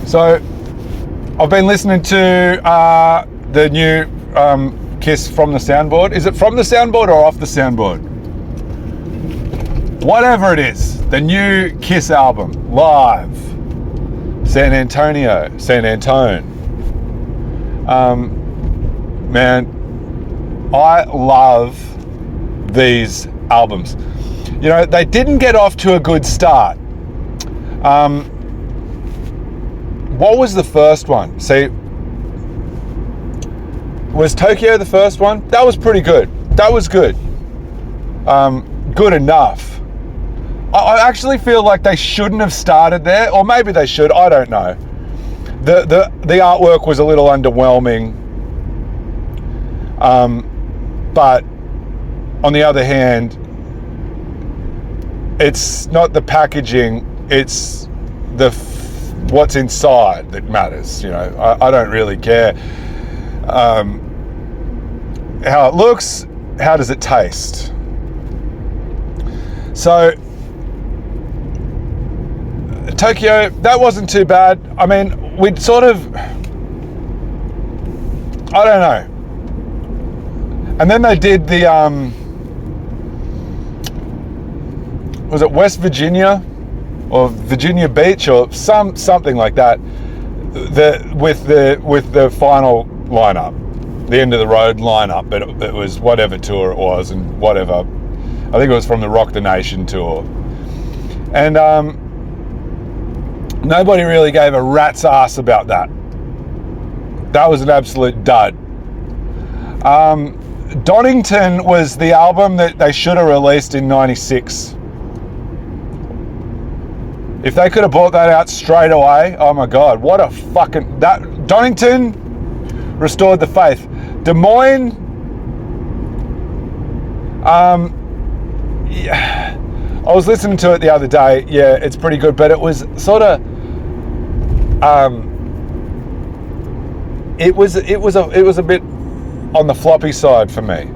So I've been listening to the new Kiss from the Soundboard. Is it from the Soundboard or off the Soundboard? Whatever it is, the new Kiss album, live, San Antone. Man, I love these albums. You know, they didn't get off to a good start. What was the first one? See, was Tokyo the first one? That was pretty good. That was good. Good enough. I actually feel like they shouldn't have started there, or maybe they should. I don't know. The artwork was a little underwhelming. But on the other hand, it's not the packaging, it's what's inside that matters. You know, I don't really care how it looks. How does it taste? So Tokyo, that wasn't too bad. I mean, we'd sort of, I don't know. And then they did the was it West Virginia or Virginia Beach or something like that, with the final lineup, the end of the road lineup, but it was whatever tour it was, and whatever, I think it was from the Rock the Nation tour, and nobody really gave a rat's ass about that. That was an absolute dud. Donington was the album that they should have released in '96. If they could have brought that out straight away, oh my God, what a fucking... that Donington restored the faith. Des Moines, yeah, I was listening to it the other day. Yeah, it's pretty good, but it was sort of, it was a bit on the floppy side for me.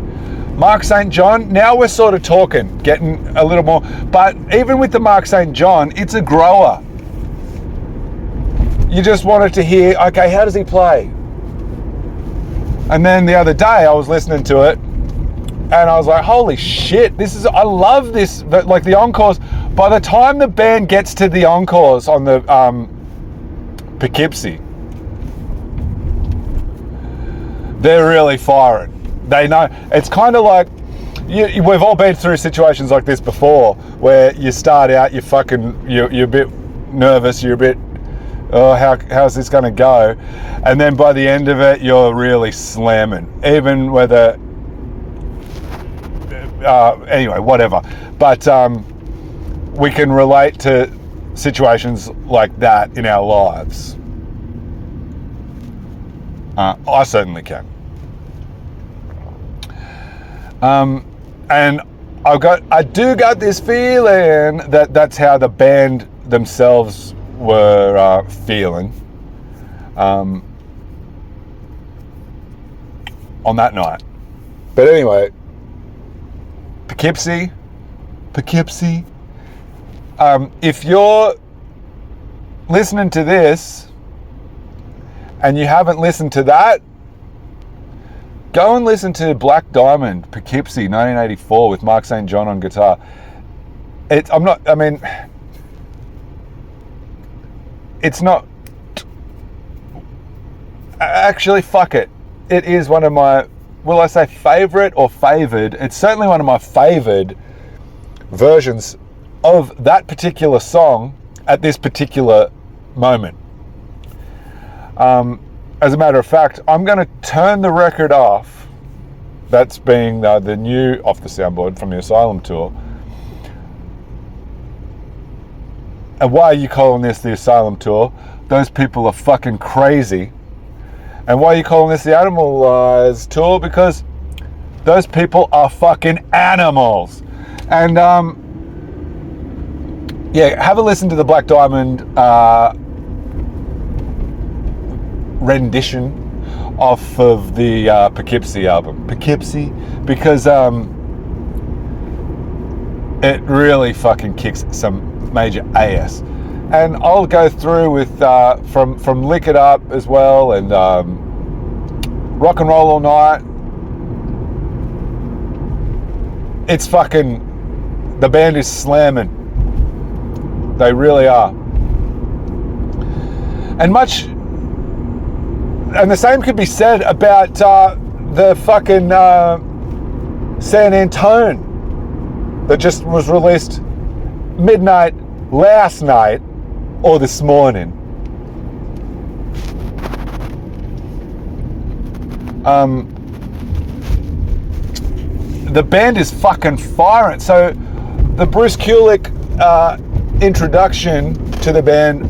Mark St. John, now we're sort of talking, getting a little more, but even with the Mark St. John, it's a grower. You just wanted to hear, okay, how does he play? And then the other day I was listening to it and I was like, holy shit, I love this, like the encores. By the time the band gets to the encores on the Poughkeepsie, they're really firing. They know. It's kind of like, we've all been through situations like this before, where you start out, you're a bit nervous, you're a bit, oh, how's this going to go? And then by the end of it, you're really slamming, even whether, anyway, whatever. But we can relate to situations like that in our lives. I certainly can. And I do got this feeling that that's how the band themselves were feeling on that night. But anyway, Poughkeepsie. If you're listening to this and you haven't listened to that, go and listen to Black Diamond, Poughkeepsie, 1984, with Mark St. John on guitar. It's not... Actually, fuck it. It is one of my, will I say favourite or favoured? It's certainly one of my favoured versions of that particular song at this particular moment. As a matter of fact, I'm going to turn the record off. That's being the new Off the Soundboard from the ASYLUM tour. And why are you calling this the ASYLUM tour? Those people are fucking crazy. And why are you calling this the Animalize tour? Because those people are fucking animals. And yeah, have a listen to the Black Diamond rendition off of the Poughkeepsie album. Poughkeepsie, because it really fucking kicks some major ass. And I'll go through with from Lick It Up as well, and Rock and Roll All Night. It's fucking, the band is slamming. They really are. And the same could be said about the fucking San Antone that just was released midnight last night or this morning. The band is fucking firing. So the Bruce Kulick introduction to the band,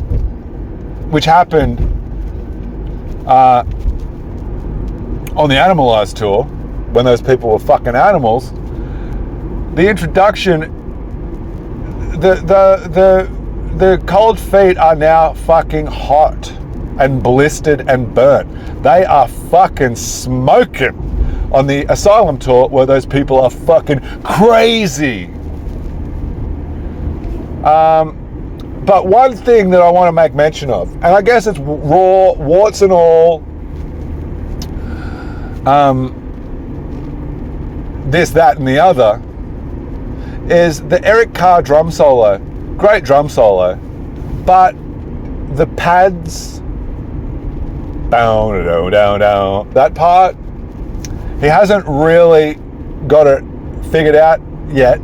which happened on the Animalized tour, when those people were fucking animals, the introduction, the Cold Feet are now fucking hot and blistered and burnt. They are fucking smoking on the ASYLUM tour, where those people are fucking crazy. But one thing that I want to make mention of, and I guess it's raw, warts and all, this, that, and the other, is the Eric Carr drum solo. Great drum solo, but the pads, that part, he hasn't really got it figured out yet,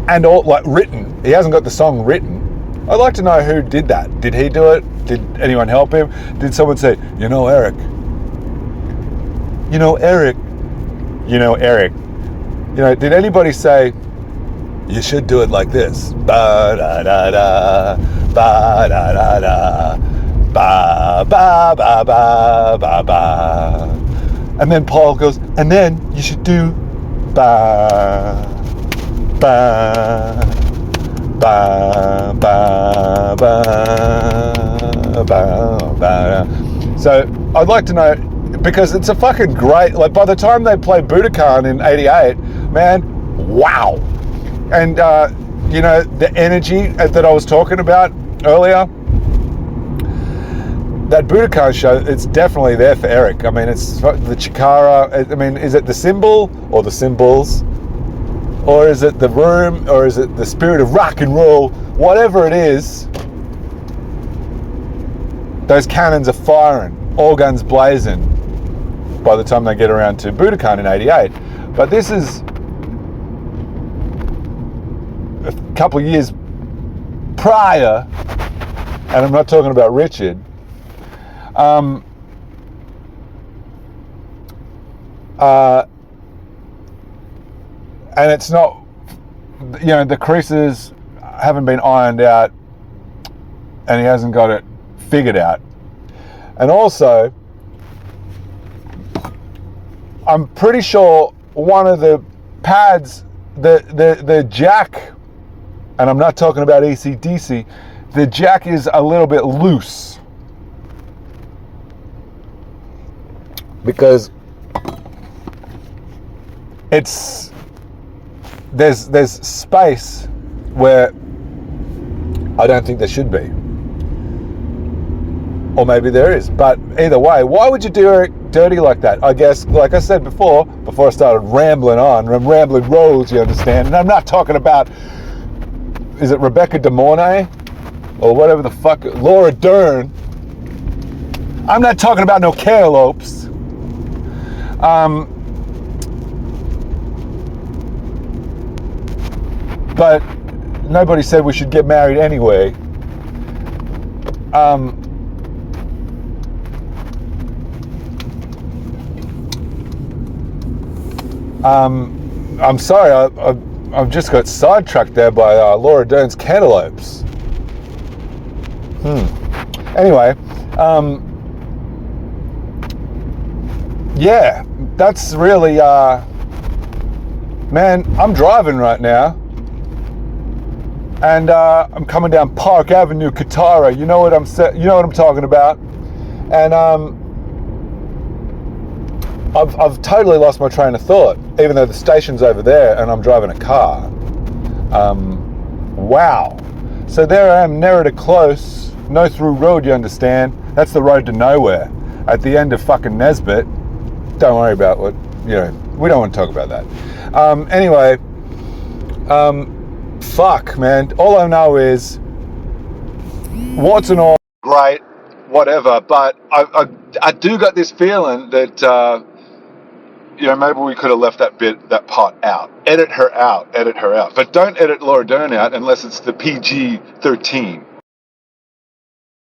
and all like written. He hasn't got the song written. I'd like to know who did that. Did he do it? Did anyone help him? Did someone say, you know, Eric? You know, Eric? You know, Eric? You know, did anybody say, you should do it like this? Ba-da-da-da, ba-da-da-da, ba-ba-ba-ba-ba-ba. And then Paul goes, and then you should do ba, ba, ba, ba, ba, ba, ba. So I'd like to know, because it's a fucking great, like by the time they played Budokan in 88, man, wow. And, you know, the energy that I was talking about earlier, that Budokan show, it's definitely there for Eric. I mean, it's the Chikara. I mean, is it the symbol or the symbols? Or is it the room? Or is it the spirit of rock and roll? Whatever it is, those cannons are firing, all guns blazing by the time they get around to Budokan in 88. But this is a couple of years prior, and I'm not talking about Richard. And it's not, you know, the creases haven't been ironed out, and he hasn't got it figured out. And also, I'm pretty sure one of the pads, the jack, and I'm not talking about AC/DC, the jack is a little bit loose. Because there's space where I don't think there should be. Or maybe there is. But either way, why would you do Eric dirty like that? I guess, like I said before I started rambling on, I'm rambling roads, you understand? And I'm not talking about, is it Rebecca De Mornay? Or whatever the fuck, Laura Dern. I'm not talking about no cantaloupes. But nobody said we should get married anyway. I'm sorry, I've just got sidetracked there by Laura Dern's cantaloupes. Anyway, yeah, that's really, man, I'm driving right now, and I'm coming down Park Avenue, Katara. You know what I'm talking about, and I've totally lost my train of thought, even though the station's over there and I'm driving a car. Wow. So there I am, nearer to close, no through road, you understand? That's the road to nowhere. At the end of fucking Nesbitt. Don't worry about what, we don't want to talk about that. Anyway, fuck, man. All I know is, warts and all, great, whatever, but I do got this feeling that, maybe we could have left that part out. Edit her out. But don't edit Laura Dern out unless it's the PG-13